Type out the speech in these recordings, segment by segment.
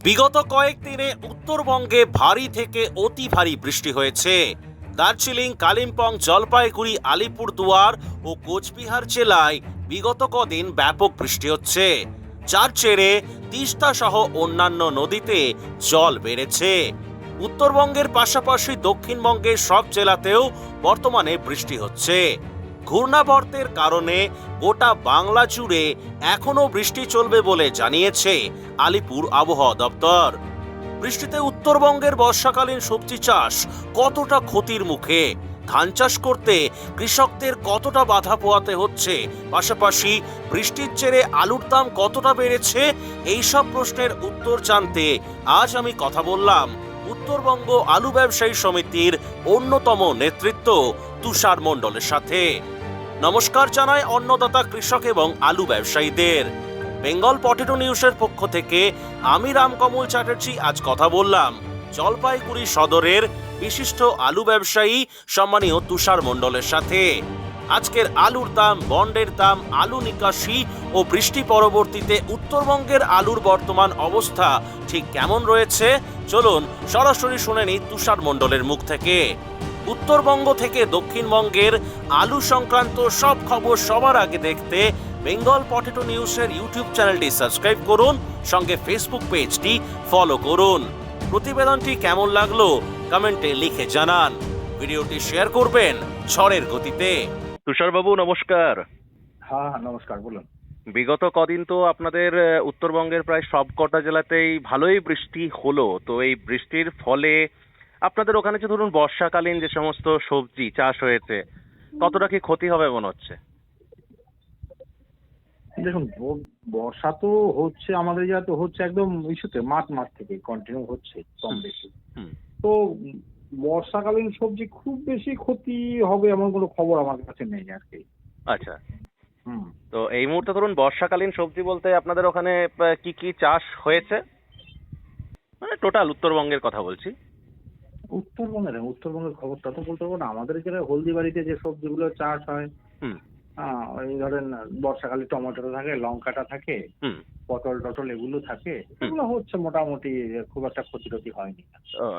বিগত কয়েকদিনে উত্তরবঙ্গে ভারী থেকে অতি ভারী বৃষ্টি হয়েছে। দার্জিলিং, কালিম্পং, জলপাইগুড়ি, আলিপুরদুয়ার ও কোচবিহার জেলায় বিগত কদিন ব্যাপক বৃষ্টি হচ্ছে, যার জেরে তিস্তা সহ অন্যান্য নদীতে জল বেড়েছে। উত্তরবঙ্গের পাশাপাশি দক্ষিণবঙ্গের সব জেলাতেও বর্তমানে বৃষ্টি হচ্ছে। ঘূর্ণাবর্তের কারণে গোটা বাংলা জুড়ে এখনো বৃষ্টি চলবে বলে জানিয়েছে আলিপুর আবহাওয়া দপ্তর। বৃষ্টিতে উত্তরবঙ্গের বর্ষাকালীন সবজি চাষ কতটা ক্ষতির মুখে, ধান চাষ করতে কৃষকদের কতটা বাধা পোহাতে হচ্ছে, পাশাপাশি বৃষ্টির জেরে আলুর দাম কতটা বেড়েছে, এইসব প্রশ্নের উত্তর জানতে আজ আমি কথা বললাম উত্তরবঙ্গ আলু ব্যবসায়ী সমিতির অন্যতম নেতৃত্ব তুষার মণ্ডলের সাথে। নমস্কার জানাই অন্নদাতা কৃষক এবং আলু ব্যবসায়ীদের। বেঙ্গল পটেটো নিউজের পক্ষ থেকে আমি রামকমল চ্যাটার্জি আজ কথা বললাম জলপাইগুড়ি সদরের বিশিষ্ট আলু ব্যবসায়ী সম্মানীয় তুষার মণ্ডলের সাথে। আজকের আলুর দাম, বন্ডের দাম, আলু নিকাশি ও বৃষ্টি পরবর্তীতে উত্তরবঙ্গের আলুর বর্তমান অবস্থা ঠিক কেমন রয়েছে, চলুন সরাসরি শুনে নিই তুষার মণ্ডলের মুখ থেকে। উত্তরবঙ্গ থেকে দক্ষিণবঙ্গের আলু সংক্রান্ত সব খবর সবার আগে দেখতে বেঙ্গল পটেটো নিউজের ইউটিউব চ্যানেলটি সাবস্ক্রাইব করুন, সঙ্গে ফেসবুক পেজটি ফলো করুন। প্রতিবেদনটি কেমন লাগলো কমেন্টে লিখে জানান, ভিডিওটি শেয়ার করবেন ঝড়ের গতিতে। তুষারবাবু নমস্কার। হ্যাঁ, নমস্কার, বলুন। বিগত কদিন তো আপনাদের উত্তরবঙ্গের প্রায় সব কটা জেলাতেই ভালোই বৃষ্টি হলো, তো এই বৃষ্টির ফলে আপনাদের ওখানে যে ধরুন বর্ষাকালীন যে সমস্ত সবজি চাষ হয়েছে কতটা কি ক্ষতি হবে মনে হচ্ছে? দেখুন, বর্ষা তো হচ্ছে, আমাদের যা তো হচ্ছে একদম ইস্যুতে মার্চ মাস থেকে কন্টিনিউ হচ্ছে কম বেশি। হুম। তো বর্ষাকালীন সবজি খুব বেশি ক্ষতি হবে এমন কোনো খবর আমার কাছে নেই আর কি। আচ্ছা, হুম। তো এই মুহূর্তে ধরুন বর্ষাকালীন সবজি বলতে আপনাদের ওখানে কি কি চাষ হয়েছে, মানে টোটাল উত্তরবঙ্গের কথা বলছি। উত্তরবঙ্গের খবরটা তো বলতে পারবো না। আমাদের এখানে হলদিবাড়িতে যে সবজিগুলো চাষ হয়, হুম ওই ধরেন বর্ষাকালে টমেটোটা থাকে, লঙ্কাটা থাকে, হুম পটল টটল এগুলো থাকে, হুম। এগুলো হচ্ছে মোটামুটি, খুব একটা ক্ষতি টতি হয়নি।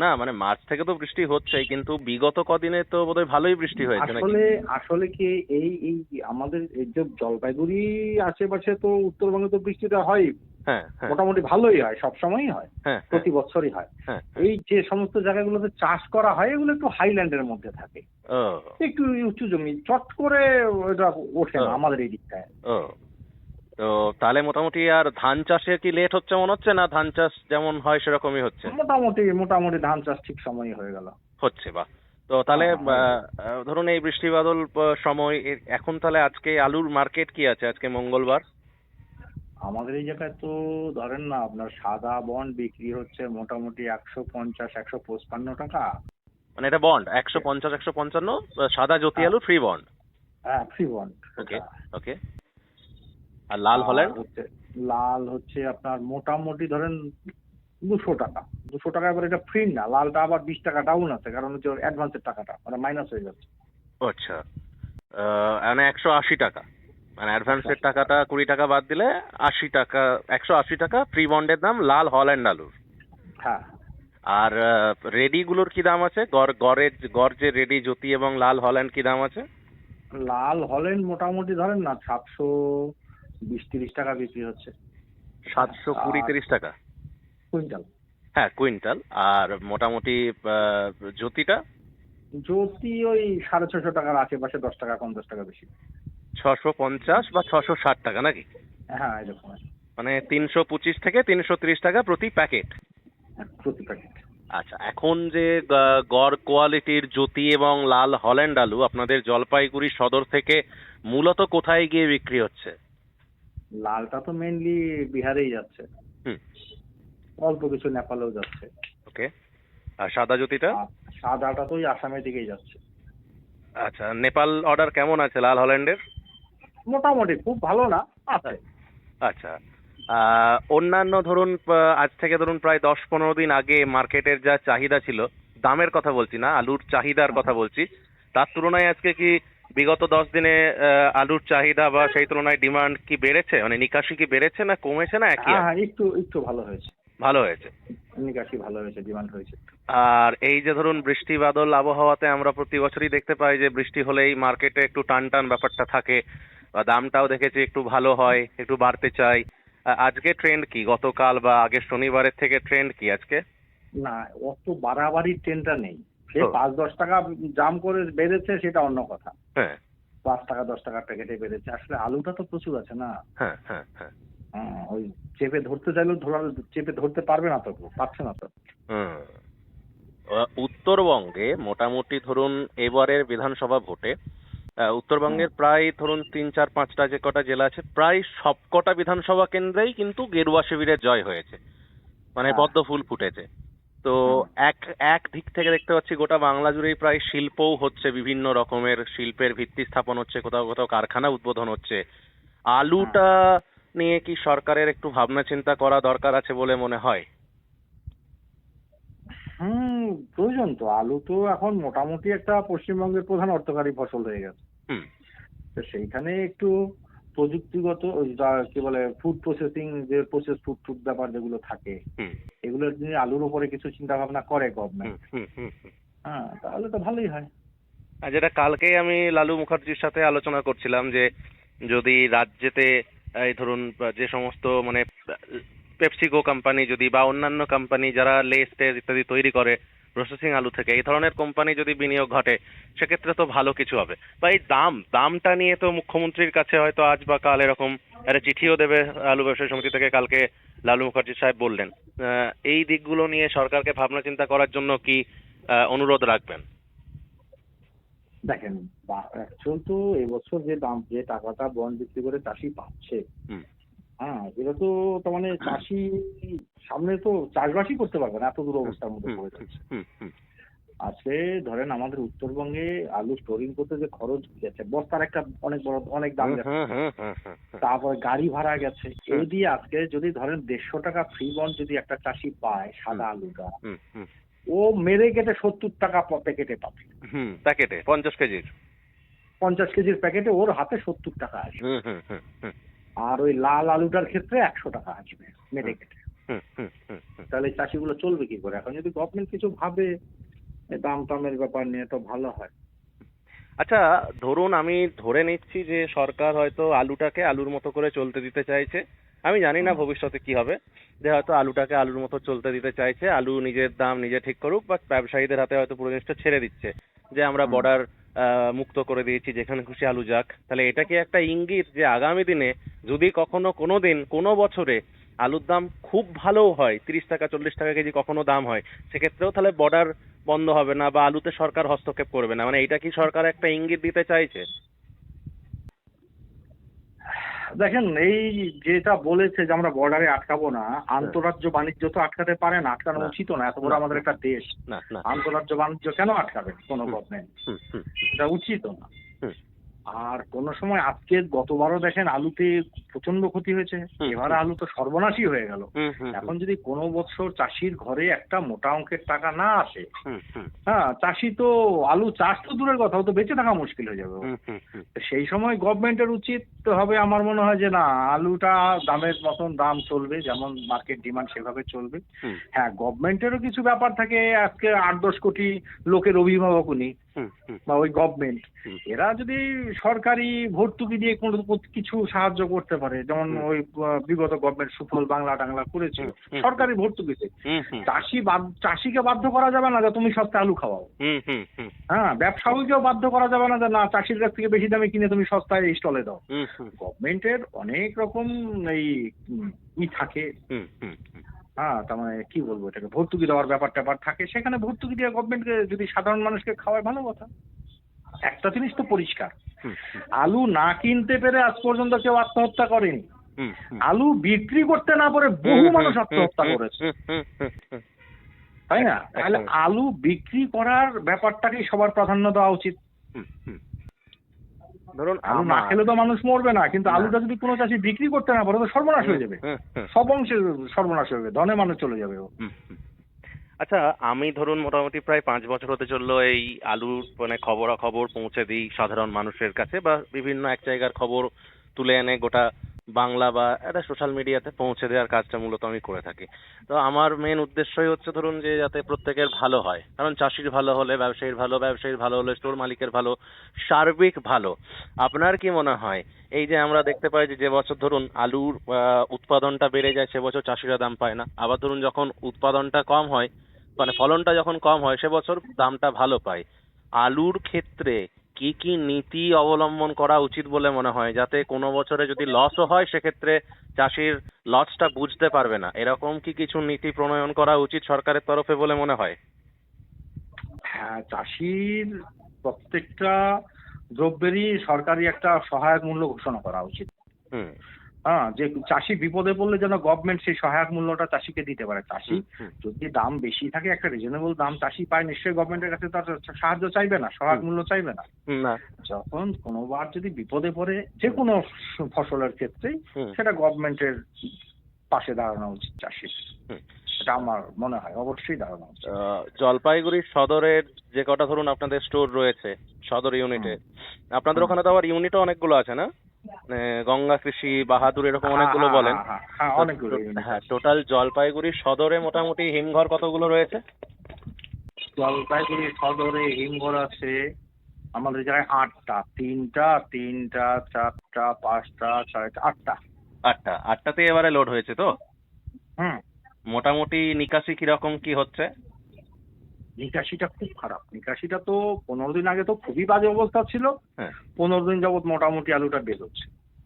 না মানে মার্চ থেকে তো বৃষ্টি হচ্ছেই, কিন্তু বিগত কদিনে তো বোধহয় ভালোই বৃষ্টি হয়েছে নাকি? আসলে আসলে কি, এই এই আমাদের এই যে জলপাইগুড়ি আশেপাশে তো উত্তরবঙ্গে তো বৃষ্টিটা হয়, হ্যাঁ হ্যাঁ মোটামুটি ভালোই হয়, সব সময়ই হয়, হ্যাঁ হ্যাঁ প্রতি বছরই হয়। হ্যাঁ। এই যে সমস্ত জায়গাগুলোতে চাষ করা হয় এগুলো একটু হাইল্যান্ডের মধ্যে থাকে, ও একটু উঁচু জমি, চট করে ওটা ওঠে না আমাদের এই দিকটায়। ও, তো তাহলে মোটামুটি আর ধান চাষে কি লেট হচ্ছে মনে হচ্ছে, না ধান চাষ যেমন হয় সেরকমই হচ্ছে? মোটামুটি মোটামুটি ধান চাষ ঠিক সময়ই হয়ে গেল। হচ্ছে, বাহ। তো তাহলে হ্যাঁ, ধরুন এই বৃষ্টি বাদল সময় এখন তাহলে আজকে আলুর মার্কেট কি আছে, আজকে মঙ্গলবার? আমাদের এই জায়গায় তো ধরেন না, আপনার সাদা বন্ড বিক্রি হচ্ছে মোটামুটি 150-155 টাকা। মানে এটা বন্ড 150 155, সাদা জ্যোতি আলু ফ্রি বন্ড। হ্যাঁ, ফ্রি বন্ড। ওকে ওকে। আর লাল হল্যান্ড? লাল হচ্ছে আপনার মোটামুটি ধরেন 200 টাকা। 200 টাকা, এবার এটা ফ্রি না, লালটা আবার 20 টাকা ডাউন আছে, কারণ হচ্ছে অ্যাডভান্সের টাকাটা মানে মাইনাস হয়ে যাচ্ছে। আচ্ছা, মানে 180 টাকা, মানে অ্যাডভান্সের টাকাটা 20 টাকা বাদ দিলে 80 টাকা, 180 টাকা ফ্রি বন্ডের দাম লাল হল্যান্ড আলুর। হ্যাঁ, আর রেডি গুলোর কি দাম আছে? গড় যে রেডি জ্যোতি এবং লাল হল্যান্ড কি দাম আছে? লাল হল্যান্ড মোটামুটি ধরেন না 720-30 টাকা বিক্রি হচ্ছে 720-30 টাকা কুইন্টাল। হ্যাঁ, কুইন্টাল। আর মোটামুটি জ্যোতিটা জ্যোতি ওই 650 টাকার আশেপাশে, 10 টাকা কম, 10 টাকা বেশি। 650 বা 660 টাকা নাকি? হ্যাঁ, এরকম আছে। মানে 325 থেকে 330 টাকা প্রতি প্যাকেট। প্রতি প্যাকেট। আচ্ছা, এখন যে গড় কোয়ালিটির জ্যোতি এবং লাল হল্যান্ড আলু আপনাদের জলপাইগুড়ি সদর থেকে মূলত কোথায় গিয়ে বিক্রি হচ্ছে? লালটা তো মেইনলি বিহারেই যাচ্ছে, হুম। অল্প কিছু নেপালেও যাচ্ছে। ওকে। আর সাদা জ্যোতিটা? আর সাদাটা তো ওই আসামের দিকেই যাচ্ছে। আচ্ছা, নেপাল অর্ডার কেমন আছে লাল হল্যান্ডের? মোটামুটি খুব ভালো না, আছে। আচ্ছা, অন্যান্য ধরুন আজ থেকে ধরুন প্রায় 10-15 দিন আগে মার্কেটের যা চাহিদা ছিল, দামের কথা বলছি না, আলুর চাহিদার কথা বলছি, তার তুলনায় আজকে কি বিগত 10 দিনে আলুর চাহিদা বা সেই তুলনায় ডিমান্ড কি বেড়েছে, মানে নিকাশি কি বেড়েছে না কমেছে না একই হ্যাঁ আছে? হ্যাঁ, একটু একটু ভালো হয়েছে। ভালো হয়েছে। নিকাশি ভালো হয়েছে, ডিমান্ড হয়েছে। আর এই যে ধরুন বৃষ্টি বাদল আবহাওয়াতে আমরা প্রতি বছরই দেখতে পাই যে বৃষ্টি হলেই মার্কেটে একটু টান টান ব্যাপারটা থাকে, বা দামটাও দেখেছি একটু ভালো হয়, একটু বাড়তে চাই। আজকে ট্রেন্ড কি, গতকাল বা আগের শনিবারের থেকে ট্রেন্ড কি আজকে? না, অত বাড়াবাড়ি ট্রেনটা নেই। সে ও। 5-10 টাকা দাম করে বেড়েছে, সেটা অন্য কথা। হ্যাঁ 5 টাকা 10 টাকা প্যাকেটে বেড়েছে, আসলে আলুটা তো প্রচুর আছে না। হ্যাঁ হ্যাঁ হ্যাঁ। ওই চেপে ধরতে চাইলেও চেপে ধরতে পারবে না তো, পারছে না তো। হুম। উত্তরবঙ্গে মোটামুটি ধরুন এবারের বিধানসভা ভোটে উত্তরবঙ্গের প্রায় ধরুন 3 4 5টা যে কটা জেলা আছে, প্রায় সবকটা বিধানসভা কেন্দ্রেই কিন্তু গেরুয়া শিবিরের জয় হয়েছে, মানে হ্যাঁ। পদ্ম ফুল ফুটেছে। তো এক এক দিক থেকে দেখতে পাচ্ছি গোটা বাংলা জুড়েই প্রায় শিল্পও হচ্ছে, বিভিন্ন রকমের শিল্পের ভিত্তি স্থাপন হচ্ছে, কোথাও কোথাও কারখানা উদ্বোধন হচ্ছে। আলুটা নিয়ে কি সরকারের একটু ভাবনা চিন্তা করা দরকার আছে বলে মনে হয়? প্রয়োজন তো। আলু তো এখন মোটামুটি একটা পশ্চিমবঙ্গের প্রধান অর্থকারী ফসল হয়ে গেছে। হুম তো সেইখানে একটু প্রযুক্তিগত ওই কি বলে ফুড প্রসেসিং, যে প্রসেস ফুড ফুড ব্যাপার যেগুলো থাকে, হুম এগুলো যদি আলুর উপরে কিছু চিন্তা ভাবনা করে হুম গভর্নমেন্ট, হুম হুম হুম। তাহলে তো ভালোই হয়। আর যেটা কালকেই আমি লালু মুখার্জির সাথে আলোচনা করছিলাম, যে যদি রাজ্যেতে এই ধরুন যে সমস্ত মানে পেপসিকো কোম্পানি যদি বা অন্যান্য কোম্পানি যারা লেস টেস ইত্যাদি তৈরি করে প্রসেসিং আলু থেকে, এই ধরনের কোম্পানি যদি বিনিয়োগ ঘটে, সেক্ষেত্রে তো ভালো কিছু হবে। বা এই দামটা নিয়ে তো মুখ্যমন্ত্রীর কাছে হয়তো আজ বা কাল এরকম একটা চিঠিও দেবে আলু ব্যবসায়ী সমিতি থেকে, কালকে লালু মুখার্জি সাহেব বললেন। এই দিকগুলো নিয়ে সরকারকে ভাবনা চিন্তা করার জন্য কি অনুরোধ রাখবেন? দেখেন, অ্যাকচুয়াল তো এবছর যে দাম, যে টাকাটা বন্ড বিক্রি করে চাষি পাচ্ছে, হুম এটা তো তার মানে চাষি সামনে তো চাষবাসই করতে পারবে না, এত দূর অবস্থার মধ্যে হুম পড়ে যাচ্ছে। হুম হুম আজকে ধরেন আমাদের উত্তরবঙ্গে আলু স্টোরিং করতে যে খরচ গেছে, বস্তার একটা অনেক বড় অনেক দাম হুম গেছে, হুম হুম হুম হুম হুম। তারপরে গাড়ি ভাড়া গেছে, এই দিয়ে আজকে যদি ধরেন 150 টাকা ফ্রি বন্ড যদি একটা চাষি পায় সাদা আলুটা, হুম হুম ও মেরে কেটে 70 টাকা প্যাকেটে পাবে। হুম, প্যাকেটে 50 কেজির। 50 কেজির প্যাকেটে ওর হাতে 70 টাকা আসবে। হুম হুম হুম হুম আর ওই লাল আলুটার ক্ষেত্রে 100 টাকা আসবে মেরে কেটে। হুম হুম হুম হুম। তাহলে এই চাষিগুলো চলবে কি করে? এখন যদি গভর্নমেন্ট কিছু ভাবে এই দাম টামের ব্যাপার নিয়ে, তো ভালো হয়। আচ্ছা, ধরুন আমি ধরে নিচ্ছি যে সরকার হয়তো আলুটাকে আলুর মতো করে চলতে দিতে চাইছে। আমি জানি না হুম, ভবিষ্যতে কি হবে, যে হয়তো আলুটাকে আলুর মতো চলতে দিতে চাইছে, আলু নিজের দাম নিজে ঠিক করুক, বা ব্যবসায়ীদের হাতে হয়তো পুরো জিনিসটা ছেড়ে দিচ্ছে, যে আমরা হুম। বর্ডার মুক্ত করে দিয়েছি, যেখানে খুশি আলু যাক। তাহলে এটা কি একটা ইঙ্গিত যে আগামী দিনে যদি কখনো কোনো দিন কোনো বছরে আলুর দাম খুব ভালো হয়, 30 টাকা 40 টাকা কেজি কখনো দাম হয়, সেক্ষেত্রেও তাহলে বর্ডার বন্ধ হবে না বা আলুতে সরকার হস্তক্ষেপ করবে না? মানে এটা কি সরকার একটা ইঙ্গিত দিতে চাইছে? দেখেন, এই যেটা বলেছে যে আমরা বর্ডারে আটকাবো না, আন্তঃরাজ্য বাণিজ্য তো আটকাতে পারে না, আটকানো না, উচিত না। এত বড় না, আমাদের একটা দেশ, না না। আন্তঃরাজ্য বাণিজ্য কেন আটকাবে কোনো হুম গভর্নমেন্ট? হুম হুম এটা উচিত না। হুম আর কোন সময় আজকে গতবারও দেখেন আলুতে প্রচন্ড ক্ষতি হয়েছে, হুম, এবারে আলু তো সর্বনাশই হয়ে গেল। হুম হুম এখন যদি কোনো বছর চাষির ঘরে একটা মোটা অঙ্কের টাকা না আসে, হুম হুম চাষি তো আলু চাষ তো দূরের কথা, ও তো বেঁচে থাকা মুশকিল হয়ে যাবে ওর। হুম হুম হুম তো সেই সময় গভর্নমেন্টের উচিত হবে আমার মনে হয় যে না, আলুটা দামের মতন দাম চলবে, যেমন মার্কেট ডিমান্ড সেভাবে চলবে। হুম গভর্নমেন্টেরও কিছু ব্যাপার থাকে, আজকে 8-10 কোটি লোকের অভিভাবক উনি, হুম হুম বা ওই গভর্নমেন্ট, হুম এরা যদি সরকারি ভর্তুকি দিয়ে কোনো কিছু সাহায্য করতে পারে, যেমন ওই বিগত গভর্নমেন্ট সুফল বাংলা টাংলা করেছিল সরকারি ভর্তুকিতে, হুম হুম চাষিকে বাধ্য করা যাবে না যে তুমি সস্তায় আলু খাওয়াও। হুম হুম হুম ব্যবসায়ীকেও বাধ্য করা যাবে না যে না, চাষির কাছ থেকে বেশি দামে কিনে তুমি সস্তায় স্টলে দাও। হুম হুম গভর্নমেন্টের অনেক রকম এই ই থাকে, হুম হুম হুম তার মানে কি বলবো, এটাকে ভর্তুকি দেওয়ার ব্যাপার ট্যাপার থাকে, সেখানে ভর্তুকি দিয়ে গভর্নমেন্টকে যদি সাধারণ মানুষকে খাওয়ায়, ভালো কথা। একটা জিনিস তো পরিষ্কার, হুম আলু না কিনতে পেরে আজ পর্যন্ত কেউ আত্মহত্যা করেনি। হুম হুম আলু বিক্রি করতে না পারে বহু মানুষ আত্মহত্যা করেছে, তাই না? তাহলে আলু বিক্রি করার ব্যাপারটাকেই সবার প্রাধান্য দেওয়া উচিত। ধরুন আলু না খেলে তো মানুষ মরবে না, কিন্তু আলুটা যদি কোনো চাষি বিক্রি করতে না পারে তো সর্বনাশ হয়ে যাবে, সব অংশে সর্বনাশ হয়ে যাবে, ধনে মানুষ চলে যাবে ও। আচ্ছা, আমি ধরুন মোটামুটি প্রায় 5 বছর হতে চললো এই আলুর মানে খবরাখবর পৌঁছে দিই সাধারণ মানুষের কাছে, বা বিভিন্ন এক জায়গার খবর তুলে এনে গোটা বাংলা বা একটা সোশ্যাল মিডিয়াতে পৌঁছে দেওয়ার কাজটা মূলত আমি করে থাকি। তো আমার মেন উদ্দেশ্যই হচ্ছে ধরুন যে যাতে প্রত্যেকের ভালো হয়, কারণ চাষির ভালো হলে ব্যবসায়ীর ভালো, ব্যবসায়ীর ভালো হলে স্টোর মালিকের ভালো, সার্বিক ভালো। আপনার কি মনে হয় এই যে আমরা দেখতে পাই যে যে বছর ধরুন আলুর উৎপাদনটা বেড়ে যায় সে বছর চাষিরা দাম পায় না, আবার ধরুন যখন উৎপাদনটা কম হয় মানে ফলনটা যখন কম হয় সে বছর দামটা ভালো পায়। আলুর ক্ষেত্রে কি কি নীতি অবলম্বন করা উচিত বলে মনে হয়, যাতে কোনো বছরে যদি লসও হয় সেক্ষেত্রে চাষির লসটা বুঝতে পারবে না, এরকম কি কিছু নীতি প্রণয়ন করা উচিত সরকারের তরফে বলে মনে হয়? হ্যাঁ, চাষির প্রত্যেকটা দ্রব্যেরই সরকারি একটা সহায়ক মূল্য ঘোষণা করা উচিত। হুম হ্যাঁ, যে চাষি বিপদে পড়লে যেন গভর্নমেন্ট সেই সহায়ক মূল্যটা চাষিকে দিতে পারে। চাষি হুম হুম যদি দাম বেশি থাকে, একটা রিজনেবল দাম চাষি পায়, নিশ্চয়ই গভর্নমেন্টের কাছে তার সাহায্য চাইবে না, সহায়ক মূল্য চাইবে না। হুম, না যখন কোনোবার যদি বিপদে পড়ে যে কোনো ফসলের ক্ষেত্রেই, হুম সেটা গভর্নমেন্টের পাশে দাঁড়ানো উচিত চাষির। হুম। এটা আমার মনে হয় অবশ্যই দাঁড়ানো উচিত। জলপাইগুড়ি সদরের যে কটা ধরুন আপনাদের স্টোর রয়েছে সদর ইউনিটে, আপনাদের ওখানে তো আবার ইউনিটও অনেকগুলো আছে না? মানে গঙ্গা কৃষি, বাহাদুর, এরকম অনেকগুলো বলেন। হ্যাঁ, তো অনেকগুলো unit হ্যাঁ, আছে। টোটাল জলপাইগুড়ি সদরে মোটামুটি হিমঘর কতগুলো রয়েছে? জলপাইগুড়ি সদরে হিমঘর আছে আমাদের জায়গায় 8টা, 3টা, 4টা, 5টা, 6টা, 8টা। আটটাতে এবারে লোড হয়েছে তো? হুম। মোটামুটি নিকাশি কিরকম কি হচ্ছে? নিকাশিটা খুব খারাপ। নিকাশিটা তো 15 দিন আগে তো খুবই বাজে অবস্থা ছিল। হ্যাঁ, 15 দিন যাবত মোটামুটি আলুটা বের হচ্ছে।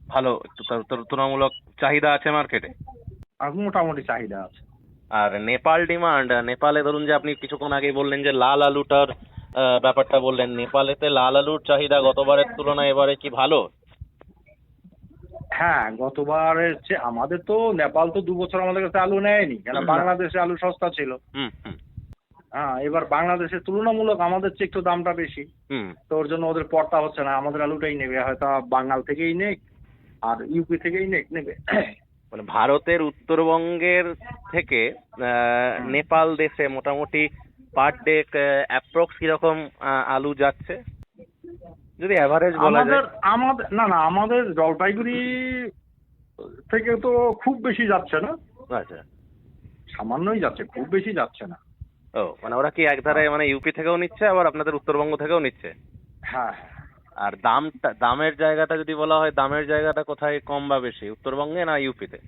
ভালো একটু তুলনামূলক চাহিদা আছে মার্কেটে। আর মোটামুটি চাহিদা আছে। আর নেপাল ডিমান্ড, নেপালে ধরুন যে আপনি কিছুক্ষণ আগেই বললেন যে লাল আলুটার ব্যাপারটা বললেন, নেপালেতে লাল আলুর চাহিদা গতবারের তুলনায় এবারে কি ভালো? হ্যাঁ, গতবারের চেয়ে আমাদের তো নেপাল তো 2 বছর আমাদের কাছে আলু নেয়নি, কেন বাংলাদেশে আলু সস্তা ছিল। হুম হুম হ্যাঁ, এবার বাংলাদেশের তুলনামূলক আমাদের চেয়ে একটু দামটা বেশি, হুম তো ওর জন্য ওদের পড়তা হচ্ছে না, আমাদের আলুটাই নেবে, হয়তো বাঙ্গাল থেকেই নেক আর ইউপি থেকেই নেবে। মানে ভারতের উত্তরবঙ্গের থেকে নেপাল দেশে মোটামুটি পার ডে অ্যাপ্রক্স কিরকম আলু যাচ্ছে যদি অ্যাভারেজ বলা আমাদের যায়? আমাদের না না আমাদের জলপাইগুড়ি থেকে তো খুব বেশি যাচ্ছে না, আচ্ছা। সামান্যই যাচ্ছে, খুব বেশি যাচ্ছে না। ও মানে ওরা কি একধারে মানে ইউপি থেকেও নিচ্ছে আবার আপনাদের উত্তরবঙ্গ থেকেও নিচ্ছে? হ্যাঁ, আর দামের জায়গাটা যদি বলা হয়, দামের জায়গাটা কোথায় কম বা বেশি, উত্তরবঙ্গে না ইউপিতে?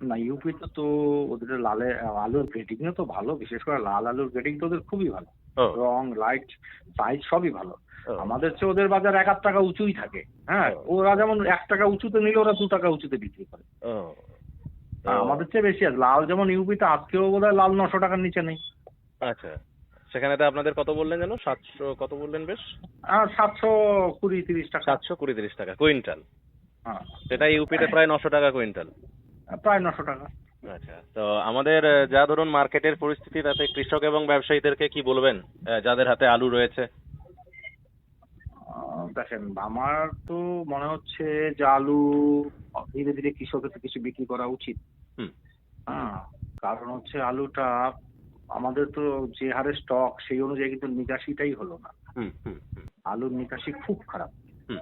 না, ইউপিতে তো ওদের আলুর গ্রেডিং তো ভালো, বিশেষ করে লাল আলুর গ্রেডিং তো ওদের খুবই ভালো, ও রং, লাইট, সাইজ সবই ভালো। ও আমাদের চেয়ে ওদের বাজার 1-8 টাকা উঁচুই থাকে। হ্যাঁ, ওরা যেমন 1 টাকা উঁচুতে নিলে ওরা 2 টাকা উঁচুতে বিক্রি করে। ও আর আমাদের চেয়ে বেশি আছে। লাল যেমন ইউপিতে আজকেও বোধহয় লাল 900 টাকার নিচে নেই। আচ্ছা, সেখানে তো আপনাদের কত বললেন যেন, 700 কত বললেন বেশ? আর 720-30 টাকা। 720-30 টাকা কুইন্টাল। হ্যাঁ, সেটা ইউপিতে প্রায় 900 টাকা কুইন্টাল। প্রায় 900 টাকা। আচ্ছা, তো আমাদের যা ধরুন মার্কেটের পরিস্থিতি, তাতে কৃষক এবং ব্যবসায়ীদেরকে কি বলবেন যাদের হাতে আলু রয়েছে? দেখেন, আমার তো মনে হচ্ছে যে আলু ধীরে ধীরে কৃষকের কিছু বিক্রি করা উচিত। হুম হ্যাঁ, কারণ হচ্ছে আলুটা আমাদের তো যে হারে স্টক, সেই অনুযায়ী কিন্তু নিকাশিটাই হলো না। হুম হুম হুম আলুর নিকাশি খুব খারাপ। হুম।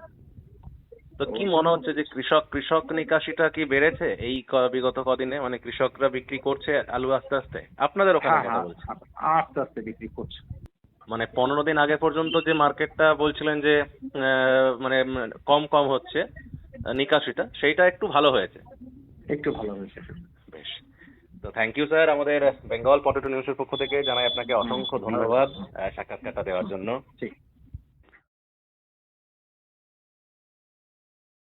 তো কি মনে হচ্ছে যে কৃষক নিকাশিটা কি বেড়েছে এই বিগত কদিনে? মানে কৃষকরা বিক্রি করছে আলু আস্তে আস্তে আপনাদের ওখানে হ্যাঁ কথা হ্যাঁ, বলছি? আস্তে আস্তে বিক্রি করছে। মানে 15 দিন আগে পর্যন্ত যে মার্কেটটা বলছিলেন যে মানে কম কম হচ্ছে নিকাশিটা, সেইটা একটু ভালো হয়েছে। একটু ভালো হয়েছে। বেশ, তো থ্যাংক ইউ স্যার, আমাদের বেঙ্গল পটেটো নিউজের পক্ষ থেকে জানাই আপনাকে অসংখ্য ধন্যবাদ সাক্ষাৎকারটা দেওয়ার জন্য। ঠিক।